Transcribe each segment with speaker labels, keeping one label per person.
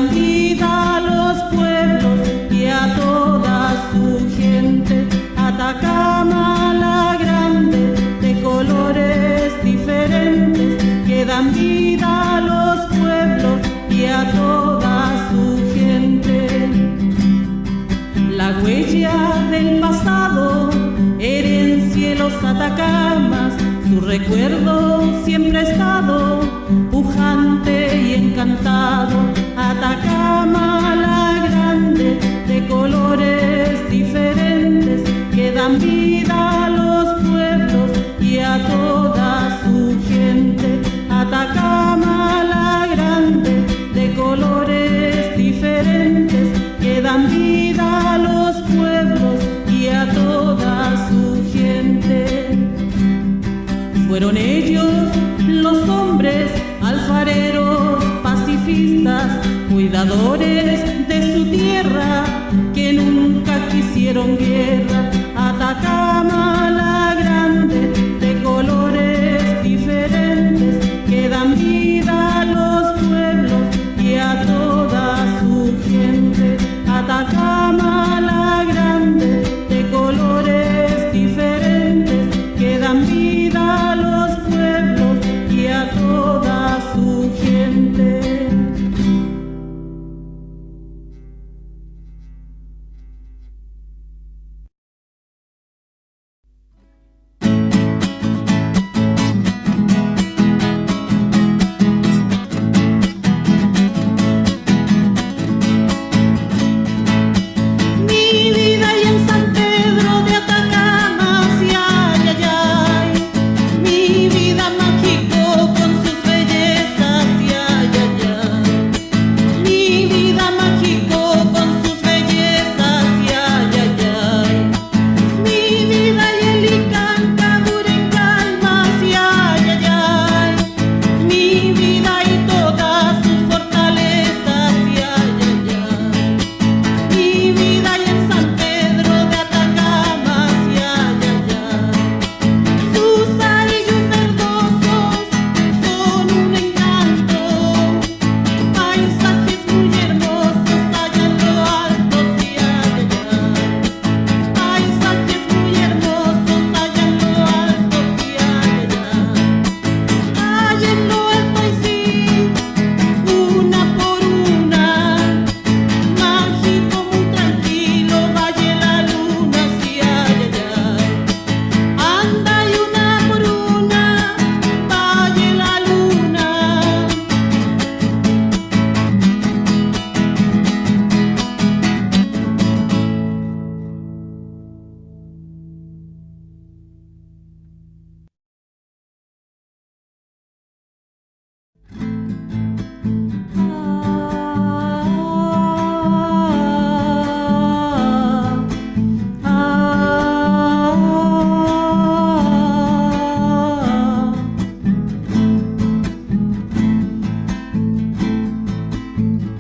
Speaker 1: dan vida a los pueblos y a toda su gente. Atacama la grande, de colores diferentes, que dan vida a los pueblos y a toda su gente. La huella del pasado, herencia en los Atacamas, su recuerdo siempre ha estado pujante y encantado. Atacama la grande, de colores diferentes, que dan vida a los pueblos y a toda su gente. Atacama la grande, de colores diferentes, que dan vida a los pueblos y a toda su gente. Fueron ellos los hombres alfareros, pacifistas, cuidadores de su tierra, que nunca quisieron guerra. Atacama la grande, de colores diferentes, que dan vida a los pueblos y a toda su gente. Atacama la grande, de colores diferentes, que dan vida a los pueblos y a toda su gente.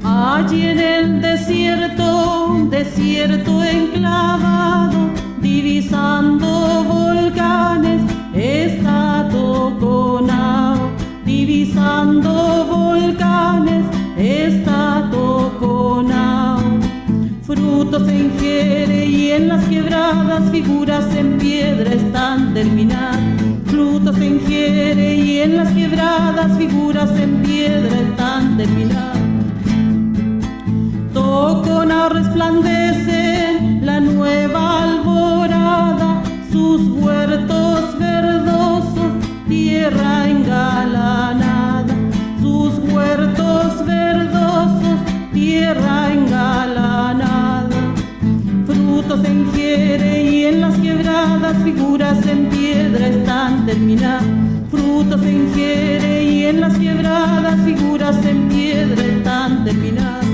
Speaker 1: Allí en el desierto enclavado, divisando volcanes, está Toconao. Divisando volcanes, está Toconao. Frutos en jere y en las quebradas, figuras en piedra están terminadas. Frutos en jere y en las quebradas, figuras en piedra están terminadas. Toconao resplandece la nueva alborada, sus huertos verdosos, tierra engalanada. Sus huertos verdosos, tierra engalanada. Frutos en jere y en las quebradas, figuras en piedra están terminadas. Frutos en jere y en las quebradas, figuras en piedra están terminadas.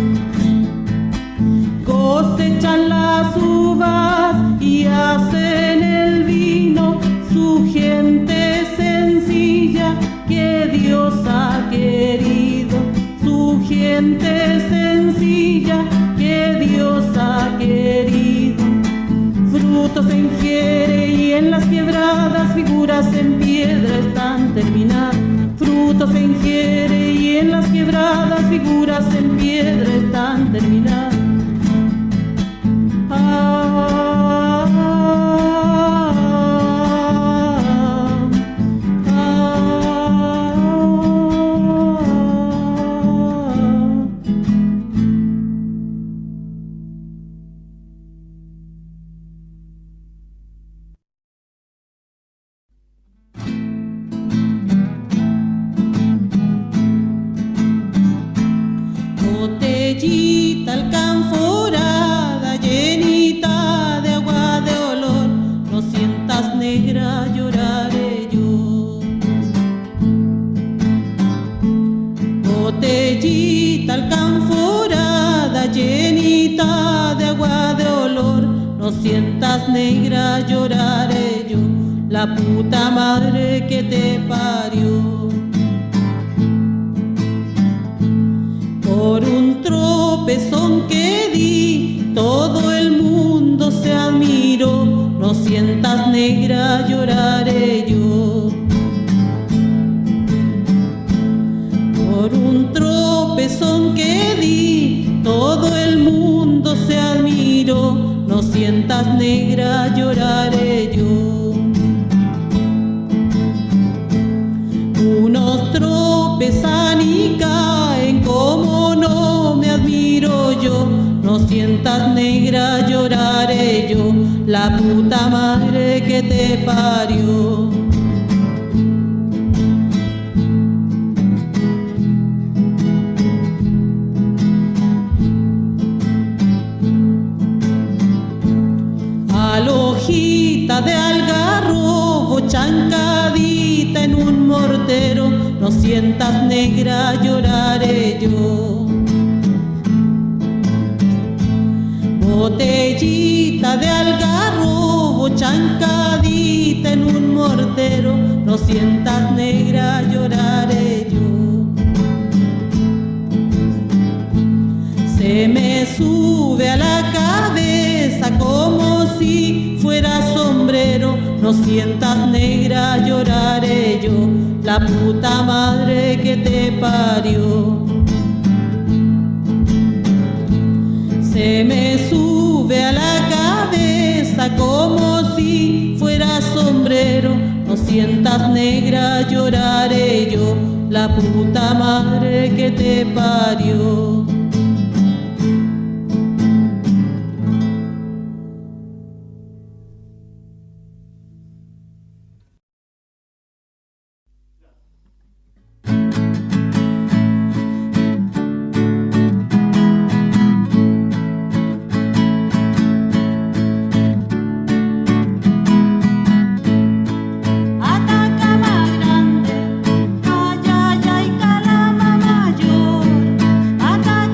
Speaker 1: Cosechan las uvas y hacen el vino, su gente sencilla que Dios ha querido. Su gente sencilla que Dios ha querido. Frutos en jere y en las quebradas, figuras en piedra están terminadas. Frutos frutos se ingiere y en las quebradas figuras en piedra están terminadas. Botellita alcanforada, llenita de agua de olor, no sientas negra, lloraré yo. Botellita alcanforada, llenita de agua de olor, no sientas negra, lloraré yo, la puta madre que te parió. Por un tropezón que di, todo el mundo se admiró, no sientas negra, lloraré yo. Por un tropezón que di, todo el mundo se admiró, no sientas negra, lloraré yo. Unos tropezan y caen, como no me admiro yo, no sientas negra, lloraré yo, la puta madre que te parió. Al hojita de algarrobo, chancadita en un mortero, no sientas negra, lloraré yo. Botellita de algarrobo, chancadita en un mortero, no sientas negra, lloraré yo. Se me sube a la cabeza como si fuera sombrero, no sientas negra, lloraré yo, la puta madre que te parió. Se me sube a la cabeza como si fuera sombrero, no sientas negra, lloraré yo, la puta madre que te parió.
Speaker 2: Atacama grande, ay ay ay, Calama mayor, Atacama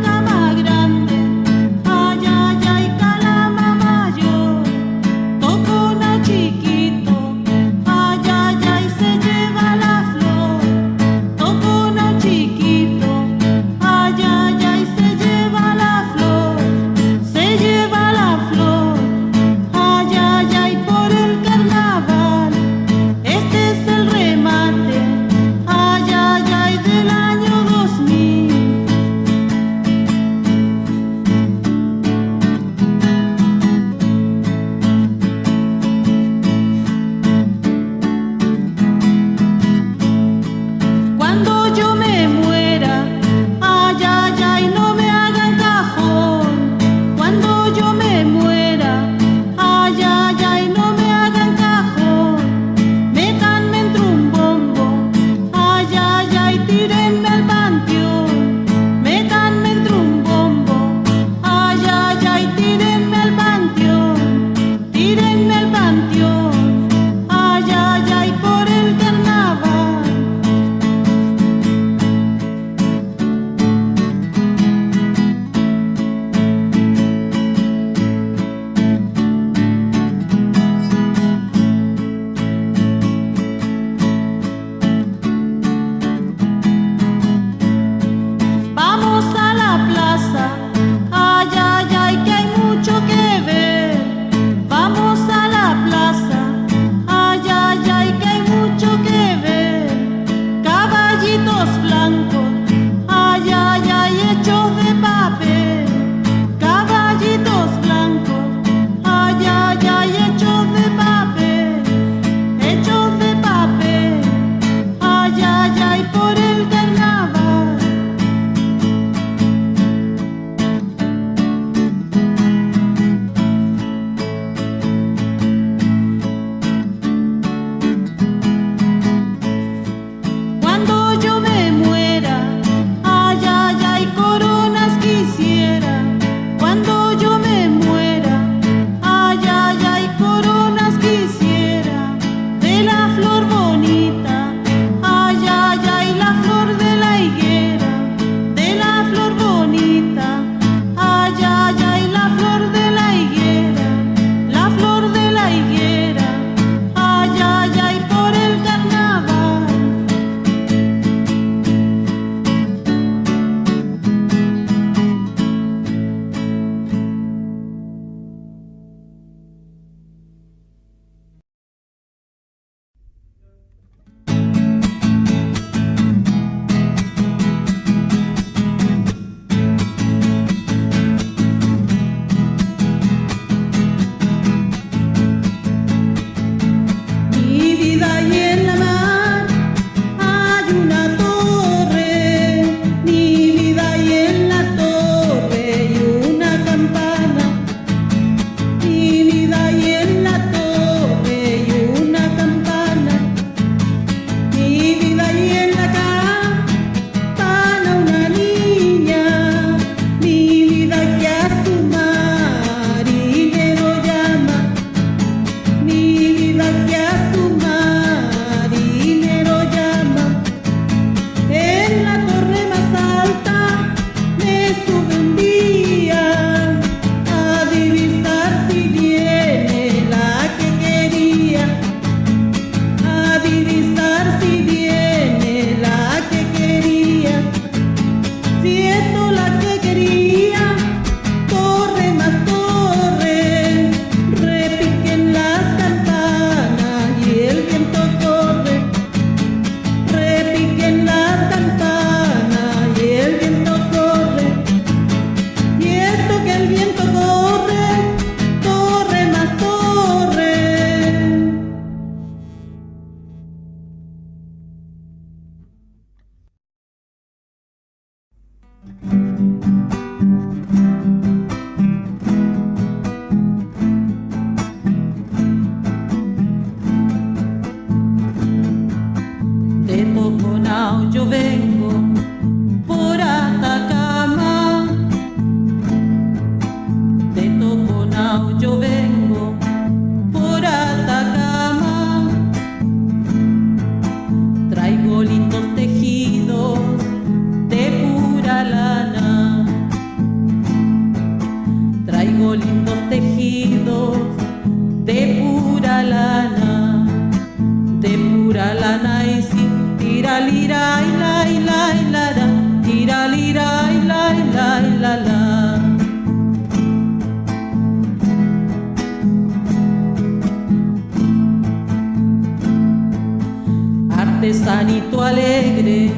Speaker 1: Artesanito alegre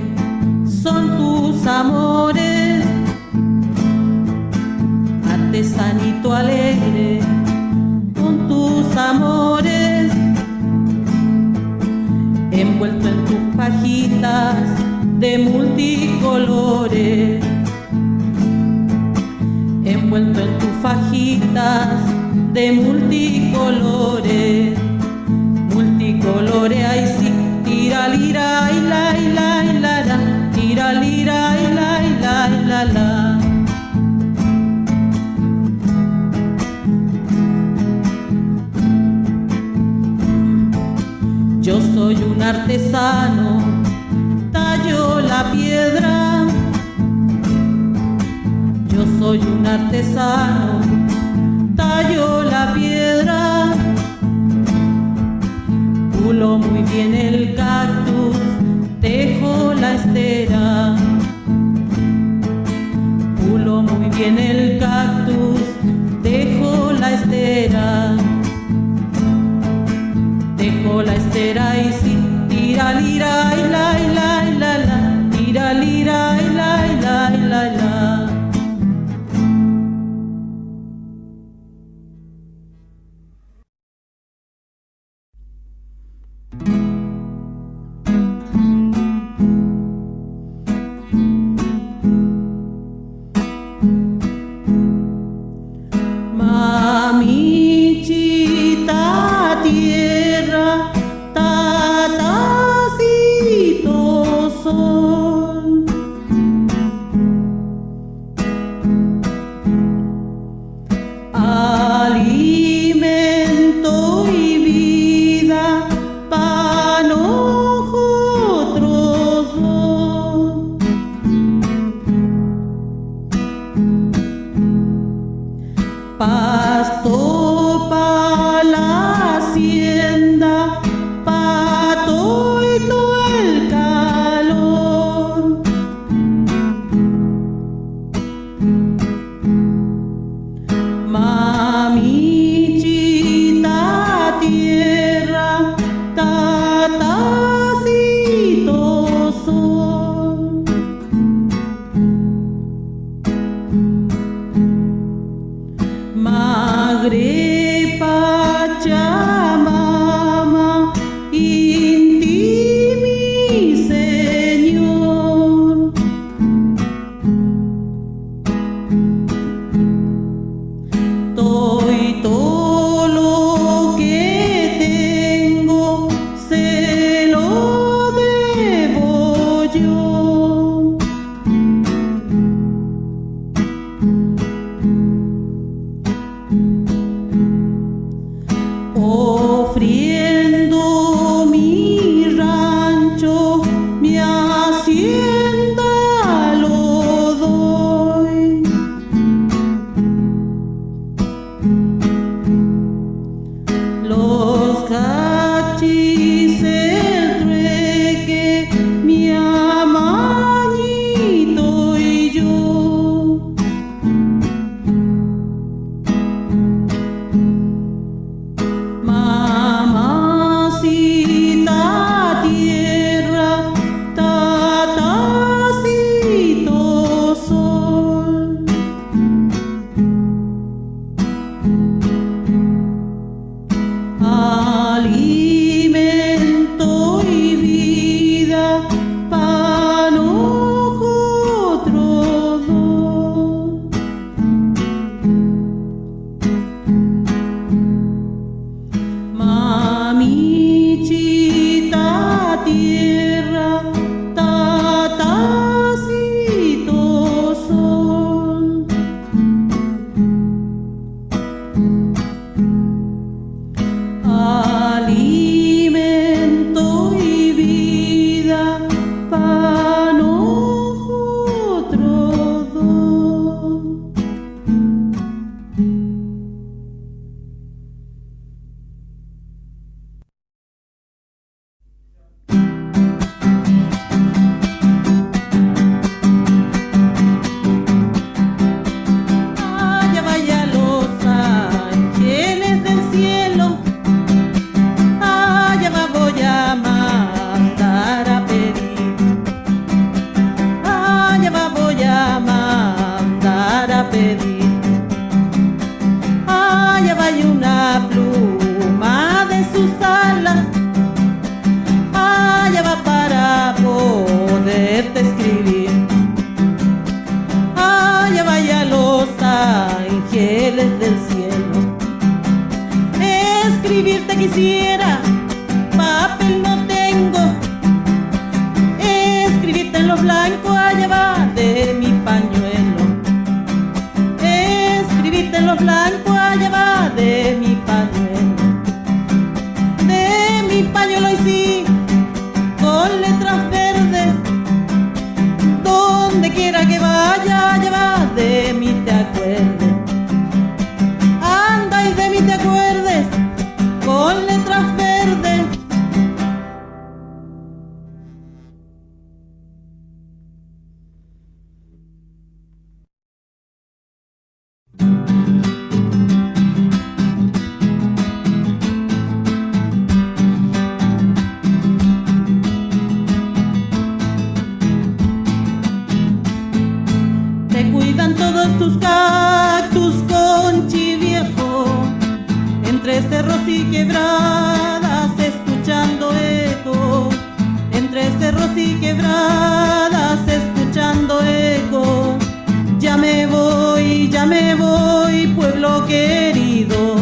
Speaker 1: son tus amores, artesanito alegre con tus amores, envuelto en tus pajitas de multicolores, envuelto en tus fajitas de multicolores, multicolores, ay sí, tira lira y la y la y la la, tira lira y la y la y la la. Yo soy un artesano, tallo la piedra. Yo soy un artesano, tallo la piedra. Pulo muy bien el cactus, tejo la estera. Pulo muy bien el cactus, tejo la estera. Tejo la estera y sí, tira lira y la y la y la la, tira lira y la y la y la la. Mamichita tierra, tatacito sol, alimento y vida pa' nosotros dos. Pasto pa' la hacienda, pa' todo el calor. Mamichita tierra, tatacito sol. Magre Pachamama, Inti mi Señor. Todo lo que tengo se lo debo yo. quisiera, papel no tengo. Escribirte en lo blanco allá va de mi pañuelo. Escribirte en lo blanco allá va de mi pañuelo. De mi pañuelo y sí, con letras verdes. Donde quiera que vaya, allá va de mí te acuerdes. Anda y de mí te acuerdes, con letras verdes. Te cuidan todos tus cactus, conchi viejo, entre cerros y quebradas, escuchando ecos. Entre cerros y quebradas, escuchando ecos. Ya me voy, pueblo querido,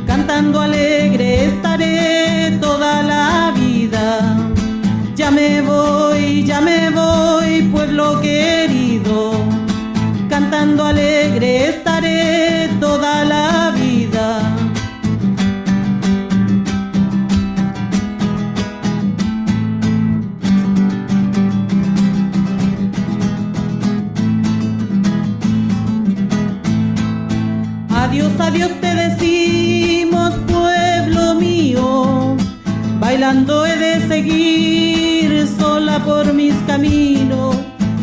Speaker 1: cantando alegre estaré toda la vida. Ya me voy, pueblo querido, cantando alegre estaré toda la vida. Adiós, adiós te decimos, pueblo mío, bailando he de seguir sola por mis caminos.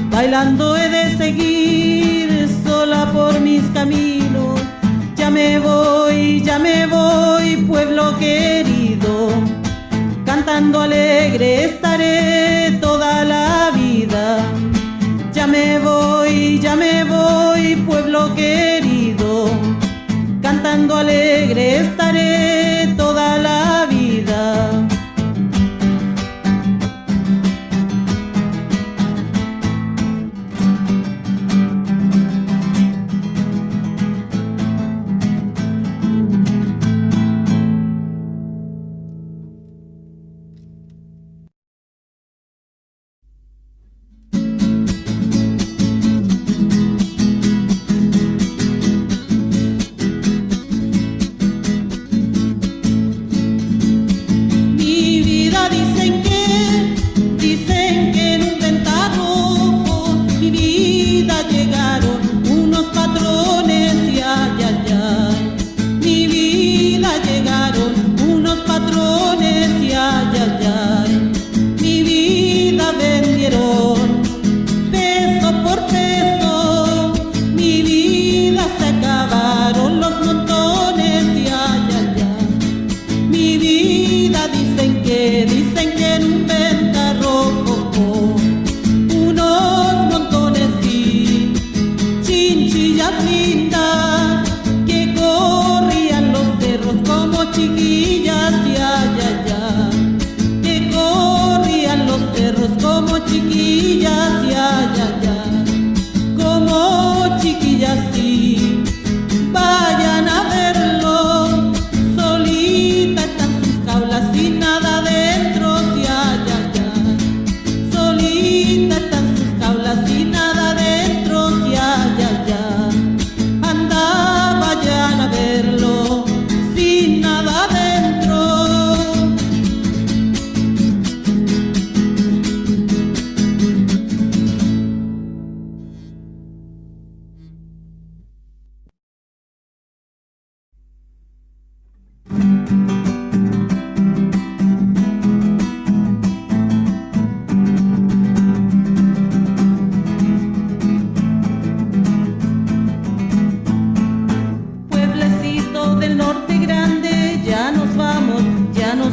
Speaker 1: Bailando he de seguir sola por mis caminos. Ya me voy, pueblo querido, cantando alegre estaré toda la vida. Ya me voy, pueblo querido, cantando alegre estaré toda la vida. Dicen que en un ventarrojo mi vida llegaron unos patrones y ay, ay, ay. Mi vida llegaron unos patrones y ay, ay, ay. Mi vida vendieron peso por peso. Mi vida se acabaron los montones y ay, ay, ay. Mi vida dicen que en un ventarrojo unos montones y chinchillas lindas que corrían los cerros como chiquillas y ay, ay, ay. Que corrían los cerros como chiquillas y ay, ay, ay. Como chiquillas y vayan a verlo, solita están sus jaulas sin nada dentro. Solita están sus jaulas y nada dentro, ya, ya, ya. Anda, vayan a verlo, sin nada dentro.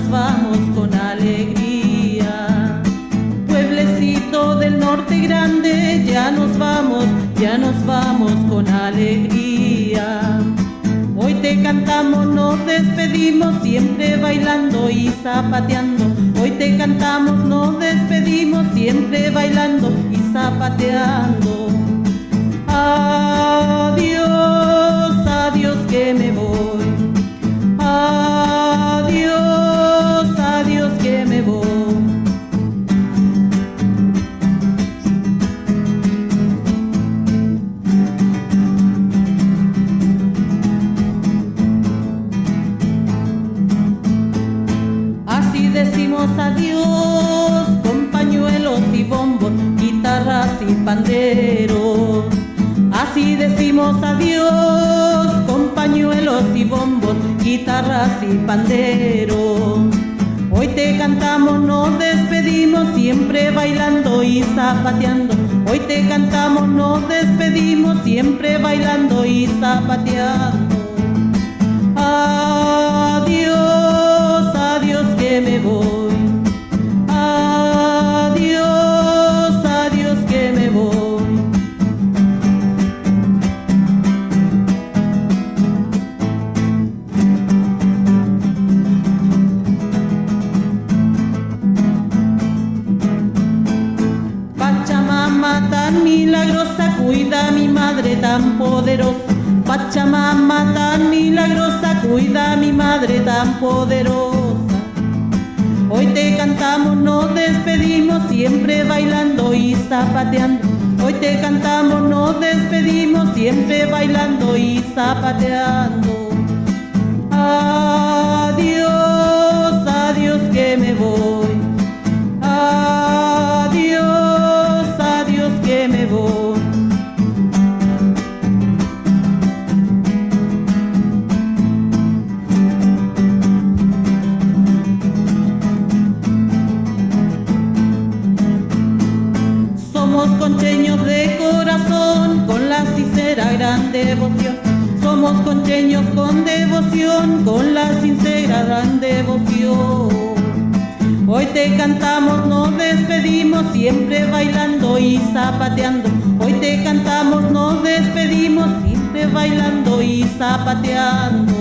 Speaker 1: Vamos con alegría. Pueblecito del norte grande, ya nos vamos con alegría. Hoy te cantamos, nos despedimos, siempre bailando y zapateando. Hoy te cantamos, nos despedimos, siempre bailando y zapateando. Adiós, adiós que me voy. Adiós. Así decimos adiós, con pañuelos y bombos, guitarras y pandero. Hoy te cantamos, nos despedimos, siempre bailando y zapateando. Hoy te cantamos, nos despedimos, siempre bailando y zapateando. Adiós, adiós que me voy. Adiós, adiós que me voy. Pachamama tan milagrosa, cuida a mi madre tan poderosa. Pachamama tan milagrosa, cuida a mi madre tan poderosa. Hoy te cantamos, nos despedimos, siempre bailando y zapateando. Hoy te cantamos, nos despedimos, siempre bailando y zapateando. Adiós, adiós que me voy. Adiós, adiós que me voy. Somos concheños de corazón, con la sincera gran devoción. Somos concheños con devoción, con la sincera gran devoción. Hoy te cantamos, nos despedimos, siempre bailando y zapateando. Hoy te cantamos, nos despedimos, siempre bailando y zapateando.